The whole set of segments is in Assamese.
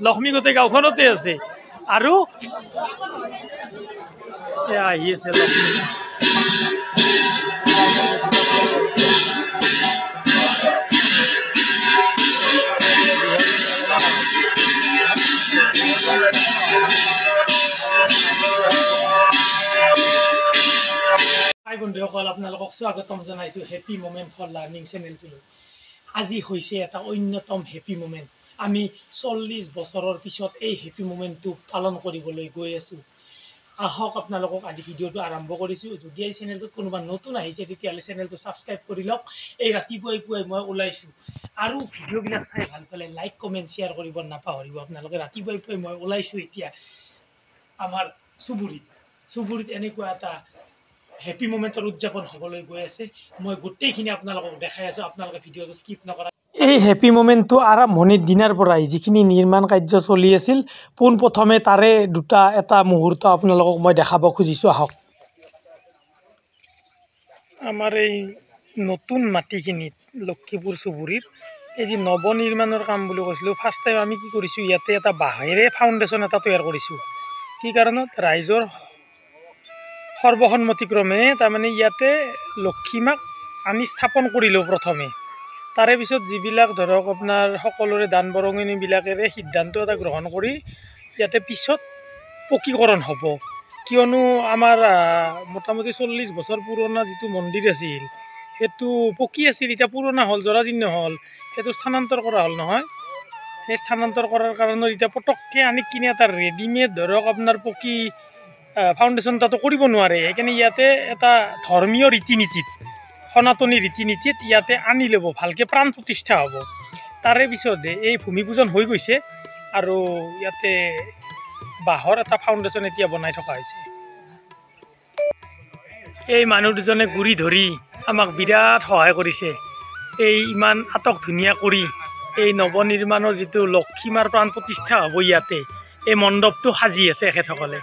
লক্ষ্মী গোটেই গাঁওখনতে আছে আৰু আহি আছে লক্ষ্মী হাই বন্ধুসকল আপোনালোকক স্বাগতম জনাইছোঁ হেপী মোমেণ্ট ফৰ লাৰ্ণিং চেনেলটোলৈ। আজি হৈছে এটা অন্যতম হেপী মোমেণ্ট। আমি 40 বছৰৰ পিছত এই হেপী মোমেণ্টটো পালন কৰিবলৈ গৈ আছোঁ। আহক আপোনালোকক আজি ভিডিঅ'টো আৰম্ভ কৰিছোঁ। যদি এই চেনেলটোত কোনোবা নতুন আহিছে তেতিয়াহ'লে চেনেলটো ছাবস্ক্ৰাইব কৰি লওক। এই ৰাতিপুৱাই মই ওলাইছোঁ আৰু ভিডিঅ'বিলাক চাই ভাল পালে লাইক কমেণ্ট শ্বেয়াৰ কৰিব নাপাহৰিব আপোনালোকে। ৰাতিপুৱাই মই ওলাইছোঁ এতিয়া আমাৰ চুবুৰীত এনেকুৱা এটা হেপী মোমেণ্টৰ উদযাপন হ'বলৈ গৈ আছে। মই গোটেইখিনি আপোনালোকক দেখাই আছোঁ, আপোনালোকে ভিডিঅ'টো স্কিপ নকৰা। এই হেপী মোমেণ্টটো আৰম্ভণিৰ দিনাৰ পৰাই যিখিনি নিৰ্মাণ কাৰ্য চলি আছিল পোনপ্ৰথমে তাৰে এটা মুহূৰ্ত আপোনালোকক মই দেখাব খুজিছোঁ। আহক আমাৰ এই নতুন মাটিখিনিত লক্ষীপুৰ চুবুৰীৰ এই যি নৱনিৰ্মাণৰ কাম বুলি কৈছিলোঁ, ফাৰ্ষ্ট টাইম আমি কি কৰিছোঁ, ইয়াতে এটা বাঁহেৰে ফাউণ্ডেশ্যন এটা তৈয়াৰ কৰিছোঁ। কি কাৰণত? ৰাইজৰ সৰ্বসন্মতিক্ৰমে তাৰমানে ইয়াতে লক্ষীমাক আমি স্থাপন কৰিলোঁ প্ৰথমে। তাৰে পিছত যিবিলাক ধৰক আপোনাৰ সকলোৰে দান বৰঙণিবিলাকেৰে সিদ্ধান্ত এটা গ্ৰহণ কৰি ইয়াতে পিছত পকীকৰণ হ'ব। কিয়নো আমাৰ মোটামুটি 40 বছৰ পুৰণা যিটো মন্দিৰ আছিল সেইটো পকী আছিল, এতিয়া পুৰণা হ'ল, জৰাজীৰ্ণ হ'ল, সেইটো স্থানান্তৰ কৰা হ'ল নহয়। সেই স্থানান্তৰ কৰাৰ কাৰণত এতিয়া পটককৈ আনি কিনে এটা ৰেডিমেড ধৰক আপোনাৰ পকী ফাউণ্ডেশ্যন তাতো কৰিব নোৱাৰে। সেইকাৰণে ইয়াতে এটা ধৰ্মীয় ৰীতি নীতিত, সনাতনী ৰীতি নীতিত ইয়াতে আনি ল'ব, ভালকৈ প্ৰাণ প্ৰতিষ্ঠা হ'ব। তাৰে পিছতে এই ভূমি পূজন হৈ গৈছে আৰু ইয়াতে বাঁহৰ এটা ফাউণ্ডেশ্যন এতিয়া বনাই থকা হৈছে। এই মানুহ দুজনে গুৰি ধৰি আমাক বিৰাট সহায় কৰিছে। এই ইমান আটক ধুনীয়া কৰি এই নৱনিৰ্মাণৰ যিটো লক্ষীমাৰ প্ৰাণ প্ৰতিষ্ঠা হ'ব ইয়াতে এই মণ্ডপটো সাজি আছে এখেতসকলে।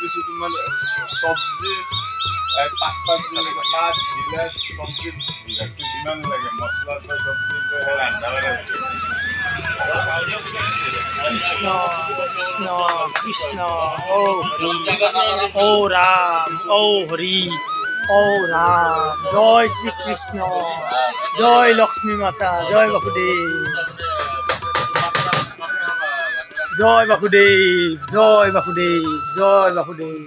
কিছু তোমার সবজি যিমান লাগে মছলা সবজি রান্ধা কৃষ্ণ কৃষ্ণ কৃষ্ণ ও হৰি ও ৰাম ও হৰি ও ৰাম। জয় শ্ৰীকৃষ্ণ, জয় লক্ষ্মী মাতা, জয় বাসুদেৱ, জয় বাসুদেৱ, জয় বাসুদেৱ, জয় বাসুদেৱ।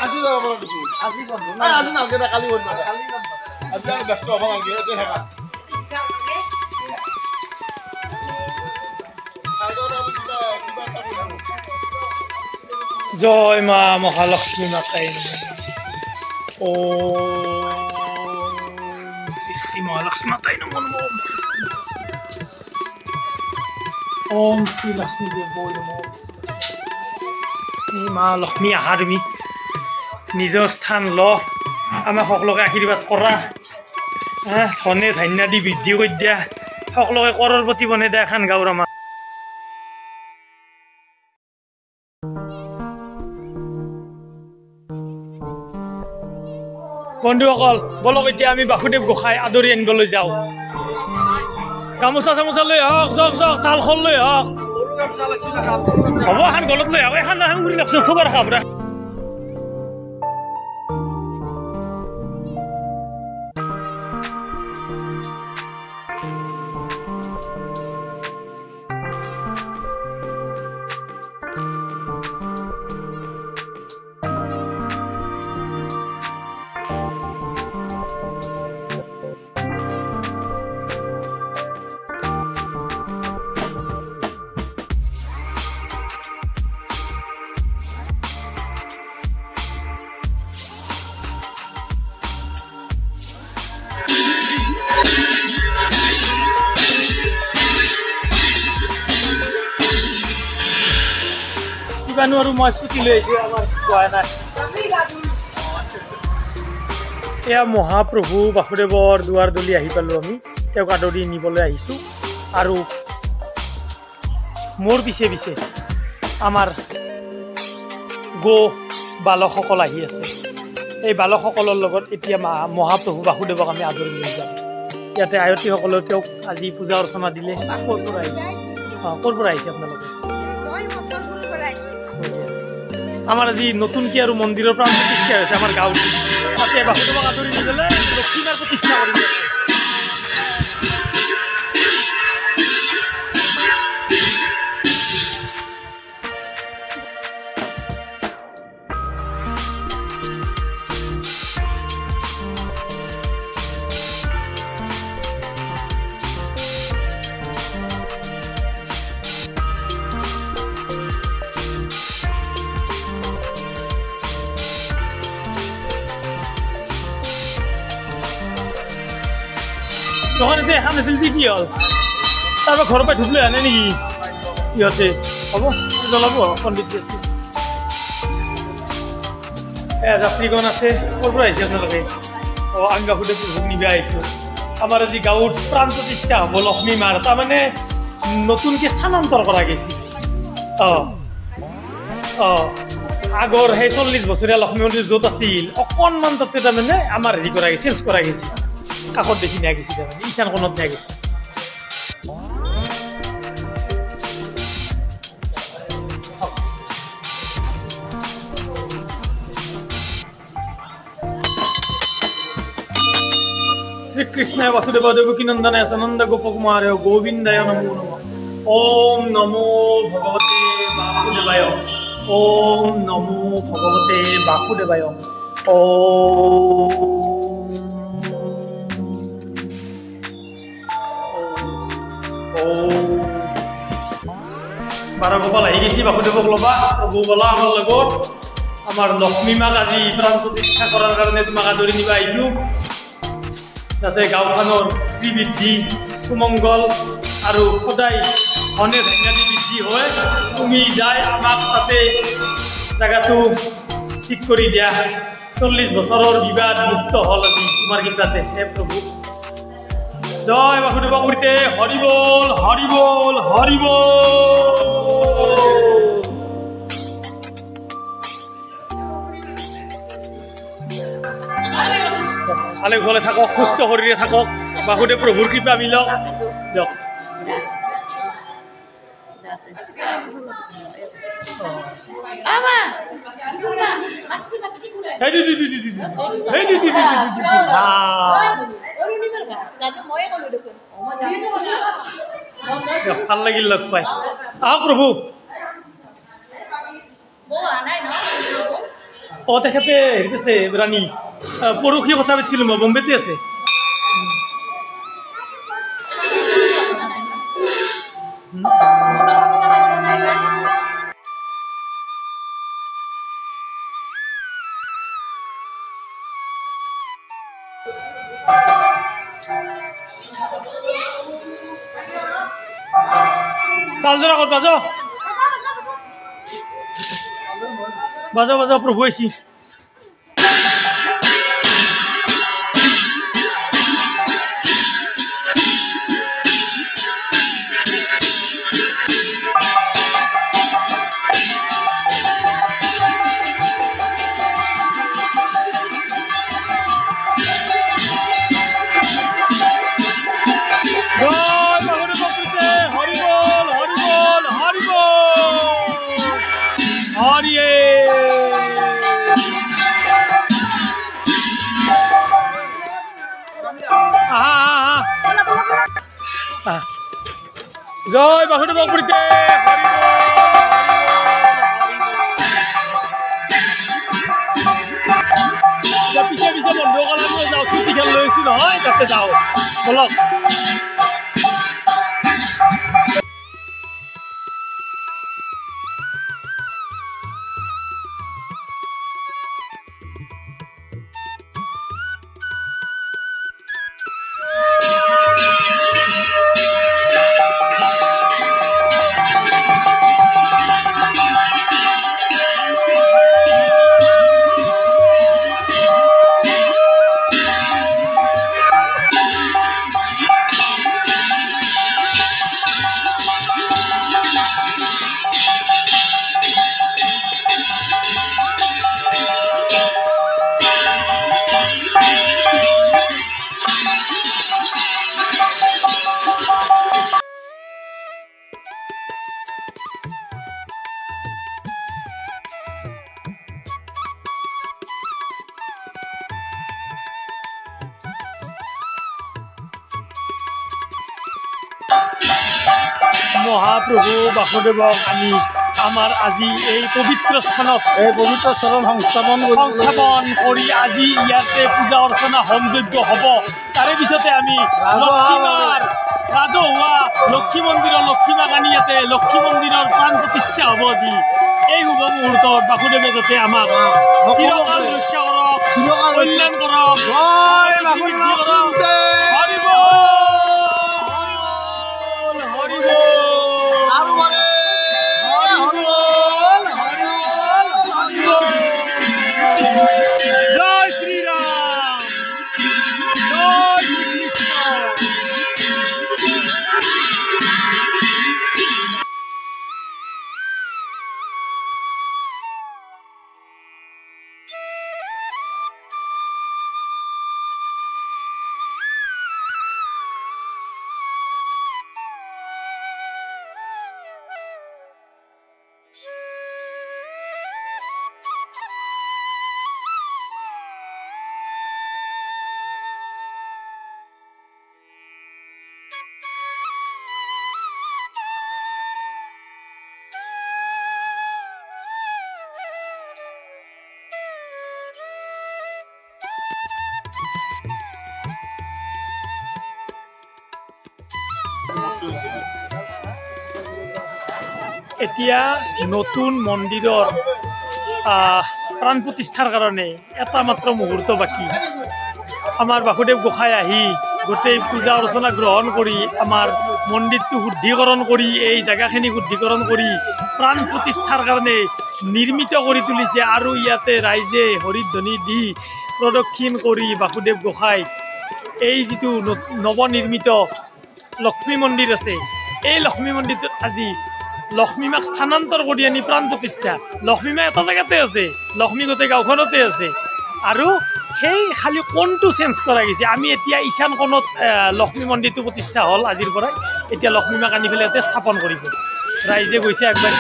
আজি যাব আজি নালগে কালি আজি ব্যস্ত হ'ব নালগে থাকা। জয় মা মহালক্ষ্মী মাতাই ও শ্ৰী মহালক্ষ্মী মাতাই নমো নমো। ওম শ্ৰী লক্ষ্মী দেৱৈ নমো। এই মা লক্ষ্মী আহা, তুমি নিজৰ স্থান ল, আমাক সকলোকে আশীৰ্বাদ কৰা, ধনে ধান্য দি বৃদ্ধি কৰি দিয়া, সকলোকে কৰৰ প্ৰতি বনাই দিয়া এখন গাঁৱৰ আমাৰ। বন্ধুসকল বলক এতিয়া আমি বাসুদেৱ গোসাঁই আদৰি আনিবলৈ যাওঁ। গামোচা চামোচা লৈ আহক, যাওক যাওক, তালখন লৈ আহক, হ'ব এখন গলত লৈ আহক, এখন উৰি নাকচোন থকাৰ খাবৰা। আহিবা নোৱাৰো মই স্কুটি লৈ আহিছোঁ আমাৰ পোৱা নাই এয়া মহাপ্ৰভু বাসুদেৱৰ দুৱাৰ দলি আহি পালোঁ আমি তেওঁক আদৰি নিবলৈ আহিছোঁ আৰু মোৰ পিছে পিছে আমাৰ বালকসকল আহি আছে এই বালকসকলৰ লগত এতিয়া মহাপ্ৰভু বাসুদেৱক আমি আদৰি লৈ যাম ইয়াতে আয়তীসকলেও তেওঁক আজি পূজা অৰ্চনা দিলে ক'ৰ পৰা আহিছে ক'ৰ পৰা আহিছে আপোনালোকে আমাৰ আজি নতুনকৈ আৰু মন্দিৰৰ প্ৰাণ প্ৰতিষ্ঠা হৈছে আমাৰ গাঁৱত তাতে বাসুদেৱক আদৰি নি পেলাই লক্ষ্মীমাৰ প্ৰতিষ্ঠা কৰি আছে তখন যে এখন আছিল যে কি হ'ল তাৰপৰা ঘৰৰ পৰা ঢুকলৈ আনে নেকি ইহঁতে হ'ব জ্বলাব পণ্ডিত আছে যাত্ৰীগণ আছে ক'ৰ পৰা আহিছে আপোনালোকে আমি বাসুদেৱ ভোগ নিব আহিছোঁ আমাৰ আজি গাঁৱত প্ৰাণ প্ৰতিষ্ঠা হ'ব লক্ষ্মী মাৰ তাৰমানে নতুনকৈ স্থানান্তৰ কৰা গৈছে আগৰ সেই 40 বছৰীয়া লক্ষ্মী মন্দিৰ য'ত আছিল অকণমান তাতে তাৰমানে আমাৰ হেৰি কৰা গৈছে চেঞ্জ কৰা গৈছে কাষত দেখি নিয়া গৈছে তাৰমানে ঈশান কোণত নিয়া গৈছে শ্ৰীকৃষ্ণায় বাসুদেৱ দেৱকী নন্দনায় সনন্দ গোপকুমাৰ গোবিন্দায় নমো নমঃ ওম নমো ভগৱতে বাসুদেৱায় ওম নমো ভগৱতে বাসুদেৱায় বাৰগোপাল আহি গৈছে বাসুদেৱক ল'বা প্ৰভু বলা আমাৰ লগত আমাৰ লক্ষ্মী মাক আজি প্ৰাণ প্ৰতিষ্ঠা কৰাৰ কাৰণে তোমাক আদৰি নিব আহিছোঁ যাতে গাঁওখনৰ শ্ৰীবৃদ্ধি সুমংগল আৰু সদায় ধনে ধান্যাদি বৃদ্ধি হয় তুমি যাই আমাক তাতে জেগাটো ঠিক কৰি দিয়া 40 বছৰৰ বিবাদ মুক্ত হ'ল আজি তোমাৰ কৃপাতে হে প্ৰভু জয় বাসুদেৱ মূৰ্তে হৰি বল হৰি বল হৰি বল ভালে ভালে থাকক সুস্থ শৰীৰে থাকক বাসুদেৱ প্ৰভুৰ কৃপা মিলক দিয়ক ভাল লাগিল লগ পাই আহক প্ৰভু তেখেতে হেৰিত আছে ৰাণী পৰহি কথা পাতিছিলোঁ মই বম্বেতে আছে তালজোৰা ক'ত বাজো বাজো বাজো প্ৰভু আহিছি জয় বাসুদেৱ প্ৰীতে পিছে পিছে বন্ধুসকল আমি যাওঁ ছুটি খেল লৈছোঁ নহয় তাতে যাওঁ বলক মহাপ্ৰভু বাসুদেৱক আমি আমাৰ আজি এই পবিত্ৰ স্থানত এই পবিত্ৰ চৰণ সংস্থাপন কৰি আজি ইয়াতে পূজা অৰ্চনা হোমযজ্ঞ হ'ব। তাৰে পিছতে আমি ৰাজহুৱা লক্ষী মন্দিৰৰ লক্ষীমাক আনি ইয়াতে লক্ষী মন্দিৰৰ প্ৰাণ প্ৰতিষ্ঠা হ'ব আজি। এই শুভ মুহূৰ্তত বাসুদেৱে যাতে আমাক চিৰকাল ৰক্ষা কৰক, কল্যাণ কৰক। জয় শ্ৰীৰাম, জয় এতিয়া নতুন মন্দিৰৰ প্ৰাণ প্ৰতিষ্ঠাৰ কাৰণে এটা মাত্ৰ মুহূৰ্ত বাকী। আমাৰ বাসুদেৱ গোসাঁই আহি গোটেই পূজা অৰ্চনা গ্ৰহণ কৰি আমাৰ মন্দিৰটো শুদ্ধিকৰণ কৰি এই জেগাখিনি শুদ্ধিকৰণ কৰি প্ৰাণ প্ৰতিষ্ঠাৰ কাৰণে নিৰ্মিত কৰি তুলিছে। আৰু ইয়াতে ৰাইজে হৰিধ্বনি দি প্ৰদক্ষিণ কৰি বাসুদেৱ গোসাঁই এই যিটো নৱনিৰ্মিত লক্ষ্মী মন্দিৰ আছে, এই লক্ষ্মী মন্দিৰটোত আজি লক্ষ্মীমাক স্থানান্তৰ কৰি আনি প্ৰাণ প্ৰতিষ্ঠা। লক্ষ্মীমা এটা জেগাতে আছে, লক্ষ্মী গোটেই গাঁওখনতে আছে। আৰু সেই খালি কোণটো চেঞ্জ কৰা গৈছে। আমি এতিয়া ঈশান কোণত লক্ষ্মী মন্দিৰটো প্ৰতিষ্ঠা হ'ল আজিৰ পৰাই। এতিয়া লক্ষ্মীমাক আনি পেলাই ইয়াতে স্থাপন কৰিব। ৰাইজে গৈছে একবাৰ।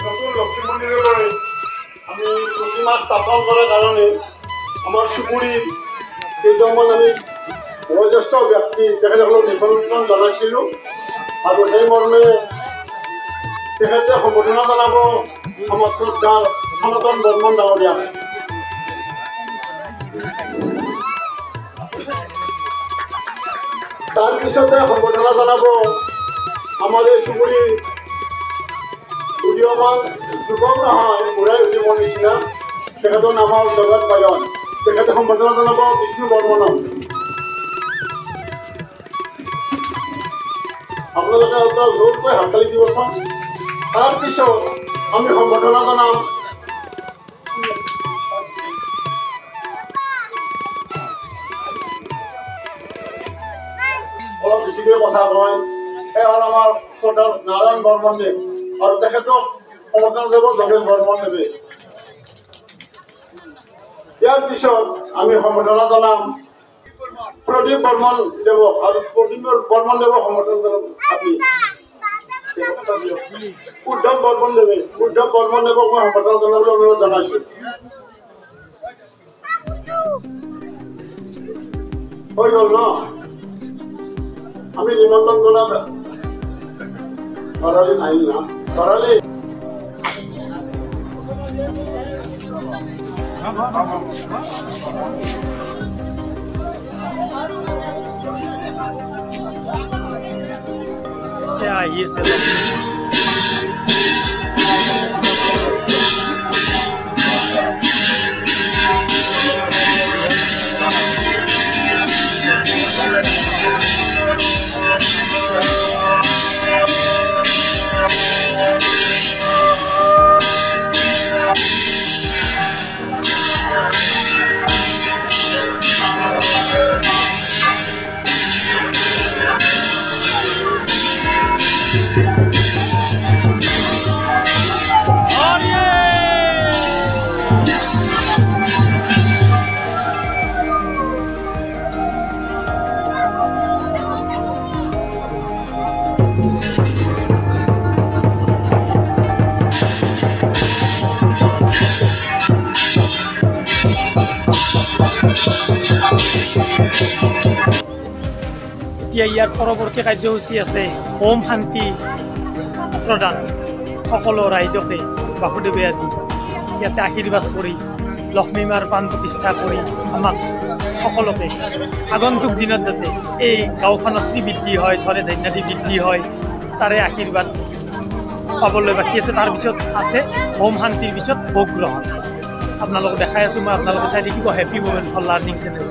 নতুন লক্ষ্মী মন্দিৰলৈ আমি প্ৰতিমা স্থাপন কৰাৰ কাৰণে আমাৰ চুবুৰীৰ কেইজনমান আমি বয়োজ্যেষ্ঠ ব্যক্তি তেখেতসকলক নিমন্ত্ৰণ জনাইছিলোঁ। আৰু সেই মৰ্মে তেখেতে সম্বোধনা জনাব আমাৰ শ্ৰদ্ধাৰ সনাতন বৰ্মন ডাঙৰীয়া। তাৰপিছতে সম্বোধনা জনাব আমাৰ এই চুবুৰীৰ উদীয়মান যুৱক নহয়, বুঢ়াই উঠি মোৰ নিচিনা, তেখেতৰ নাম হ'ল জগত বায়ন। তেখেতে সম্বোধনা জনাব বিষ্ণু বৰ্মনক। আপোনালোকে অলপ জোৰকৈ হাততালি দিবচোন। তাৰপিছত আমি সম্বোধনা জনাম অলপ বেছিকৈ কথা কয়, সেই হ'ল আমাৰ শ্ৰদ্ধাৰ নাৰায়ণ বৰ্মন দেৱ। আৰু তেখেতক সমৰ্থন কৰিব যোগেন বৰ্মন দেৱে। ইয়াৰ পিছত আমি সম্বোধনা জনাম প্ৰদীপ বৰ্মন দেৱক। আৰু প্ৰদীপ বৰ্মন দেৱক সমৰ্থন জনাব আপুনি উদ্ধৱ বৰ্মন দেৱে। উদ্ধৱ বৰ্মন দেৱক মই সমৰ্থন জনাবলৈ অনুৰোধ জনাইছোঁ। হৈ গ'ল ন? আমি নিমন্ত্ৰণ কৰা ভৰালি নাহিল না? ভৰালি আহি আছে। এতিয়া ইয়াৰ পৰৱৰ্তী কাৰ্যসূচী আছে হোম শান্তি প্ৰদান। সকলো ৰাইজকে বাসুদেৱে আজি ইয়াতে আশীৰ্বাদ কৰি লক্ষ্মী মাৰ প্ৰাণ প্ৰতিষ্ঠা কৰি আমাক সকলোকে আগন্তুক দিনত যাতে এই গাঁওখনৰ শ্ৰীবৃদ্ধি হয়, ধনে ধান্যাদি বৃদ্ধি হয়, তাৰে আশীৰ্বাদ পাবলৈ বাকী আছে। তাৰপিছত আছে হোম শান্তিৰ পিছত ভোগ গ্ৰহণ। আপোনালোকক দেখাই আছোঁ মই, আপোনালোকে চাই থাকিব happy moment for learning channel.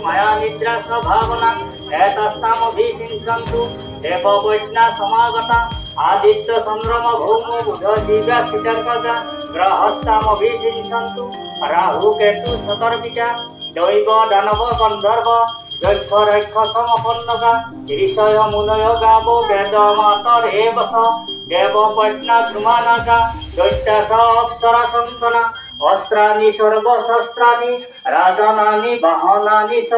माया निद्रा स्वभावना एतस्तामभिषिञ्चन्तु देववैष्णा समागता आदित्य चन्द्रमा भौम बुध दिव्या पितर्कजा ग्रहस्तामभिषिञ्चन्तु राहु केतु सतर्पिता दैव दानव गन्धर्व यक्ष राक्षसमपन्नका ऋषय मुनय गावो वेद मातरेव स देव वैष्णा ध्रुमानाका दैत्यास अप्सरा सन्तना अस्त्राणि सर्वशस्त्राणि राजनानि वाहनानि च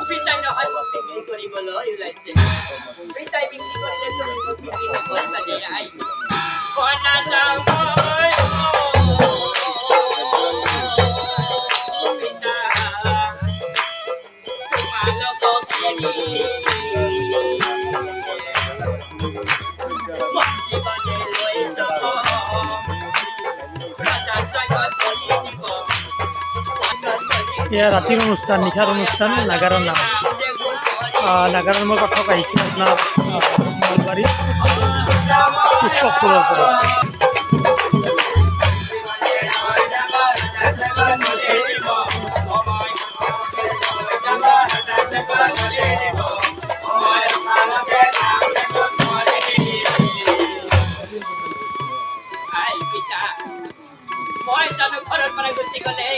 পিতাই নহয় বিক্রি কৰিবলৈ ওলাইছে পিতাই বিক্ৰি কৰিলে তুমি বিক্ৰি কৰিব লাগে আই কোনা যাও মই পিতা তোমালোকক কিনি জীবনে লৈ যাব ৰাজা জগত বলি দিব। এয়া ৰাতিৰ অনুষ্ঠান, নিশাৰ অনুষ্ঠান নাগাৰৰ নাম। নাগাৰৰ মোৰ কথক আহিছে আপোনাৰ নলবাৰী পুষ্পকপুৰৰ পৰা। মই জানো ঘৰৰ পৰা গুচি গ'লে